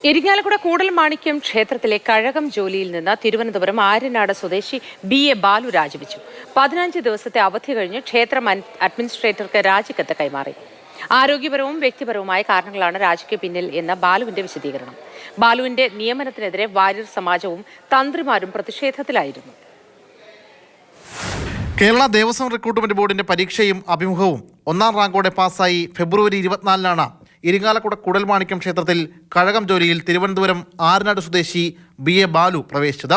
ഇരിങ്ങാലക്കുട കൂടൽമാണിക്യം ക്ഷേത്രത്തിലെ കഴകം ജോലിയിൽ നിന്ന് തിരുവനന്തപുരം ആര്യനാട് സ്വദേശി BA ബാലു രാജിവെച്ചു. 15 ദിവസത്തെ അവധി കഴിഞ്ഞ് ക്ഷേത്രം അഡ്മിനിസ്ട്രേറ്റർക്ക് രാജിക്കത്ത് കൈമാറി. ആരോഗ്യപരവും വ്യക്തിപരവുമായ കാരണങ്ങളാണ് രാജിക്ക് പിന്നിൽ എന്ന ബാലുവിന്റെ വിശദീകരണം. ബാലുവിന്റെ നിയമനത്തിനെതിരെ വാര്യർ സമാജവും തന്ത്രിമാരും പ്രതിഷേധത്തിലായിരുന്നു. കേരള ദേവസ്വം റിക്രൂട്ട്മെന്റ് ബോർഡിന്റെ പരീക്ഷയും അഭിമുഖവും 1ാം റാങ്കോടെ പാസ്സായി ഫെബ്രുവരി 24-നാണ് ഇരിങ്ങാലക്കുട കൂടൽമാണിക്യം ക്ഷേത്രത്തിൽ കഴകം ജോലിയിൽ തിരുവനന്തപുരം ആര്യനാട് സ്വദേശി BA ബാലു പ്രവേശിച്ചത്.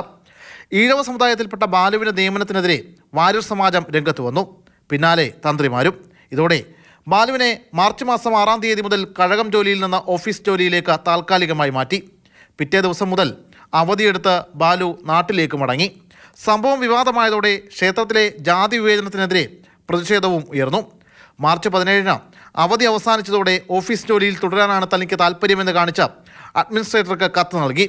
ഈഴവ സമുദായത്തിൽപ്പെട്ട ബാലുവിന്റെ നിയമനത്തിനെതിരെ വാര്യർ സമാജം രംഗത്ത് വന്നു. പിന്നാലെ തന്ത്രിമാരും. ഇതോടെ ബാലുവിനെ മാർച്ച് മാസം 6-ാം തീയതി മുതൽ കഴകം ജോലിയിൽ നിന്ന് ഓഫീസ് ജോലിയിലേക്ക് താൽക്കാലികമായി മാറ്റി. പിറ്റേ ദിവസം മുതൽ അവധിയെടുത്ത് ബാലു നാട്ടിലേക്ക് മടങ്ങി. സംഭവം വിവാദമായതോടെ ക്ഷേത്രത്തിലെ ജാതി വിവേചനത്തിനെതിരെ പ്രതിഷേധവും ഉയർന്നു. മാർച്ച് 17-ന് അവധി അവസാനിച്ചതോടെ ഓഫീസ് ജോലിയിൽ തുടരാനാണ് തനിക്ക് താൽപ്പര്യമെന്ന് കാണിച്ച് അഡ്മിനിസ്ട്രേറ്റർക്ക് കത്ത് നൽകി.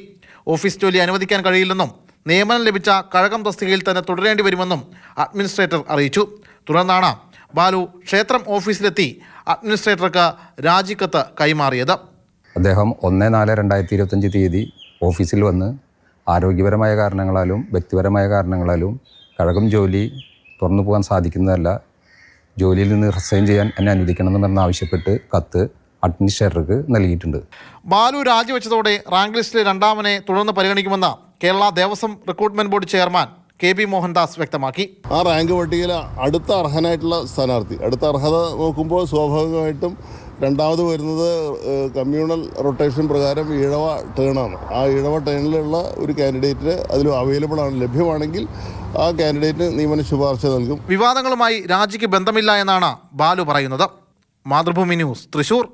ഓഫീസ് ജോലി അനുവദിക്കാൻ കഴിയില്ലെന്നും നിയമനം ലഭിച്ച കഴകം തസ്തികയിൽ തന്നെ തുടരേണ്ടി വരുമെന്നും അഡ്മിനിസ്ട്രേറ്റർ അറിയിച്ചു. തുടർന്നാണ് ബാലു ക്ഷേത്രം ഓഫീസിലെത്തി അഡ്മിനിസ്ട്രേറ്റർക്ക് രാജിക്കത്ത് കൈമാറിയത്. അദ്ദേഹം 1/4/2025 തീയതി ഓഫീസിൽ വന്ന് ആരോഗ്യപരമായ കാരണങ്ങളാലും വ്യക്തിപരമായ കാരണങ്ങളാലും കഴകം ജോലി തുറന്നു പോകാൻ സാധിക്കുന്നതല്ല, ജോലിയിൽ നിന്ന് റിസൈൻ ചെയ്യാൻ എന്നെ അനുവദിക്കണമെന്നാവശ്യപ്പെട്ട് കത്ത് അഡ്മിനിസ്ട്രേറ്റർക്ക് നൽകിയിട്ടുണ്ട്. ബാലു രാജിവെച്ചതോടെ റാങ്ക് ലിസ്റ്റിലെ 2-ാമനെ തുടർന്ന് പരിഗണിക്കുമെന്ന് Kerala Devaswom recruitment board chairman KB Mohandas വ്യക്തമാക്കി. ആ റാങ്ക് പട്ടികയിൽ അടുത്ത അർഹനായിട്ടുള്ള സ്ഥാനാർത്ഥി, അടുത്ത അർഹത നോക്കുമ്പോൾ സ്വാഭാവികമായിട്ടും രണ്ടാമത് വരുന്നത് കമ്മ്യൂണൽ റൊട്ടേഷൻ പ്രകാരം ഈഴവ ടേണാണ്. ആ ഈഴവ ടേണിലുള്ള ഒരു കാൻഡിഡേറ്റ് അതിൽ അവൈലബിൾ ആണ്, ലഭ്യമാണെങ്കിൽ ആ കാൻഡിഡേറ്റിന് നിയമന ശുപാർശ നൽകും. വിവാദങ്ങളുമായി രാജിക്ക് ബന്ധമില്ല എന്നാണ് ബാലു പറയുന്നത്. മാതൃഭൂമി ന്യൂസ്, തൃശൂർ.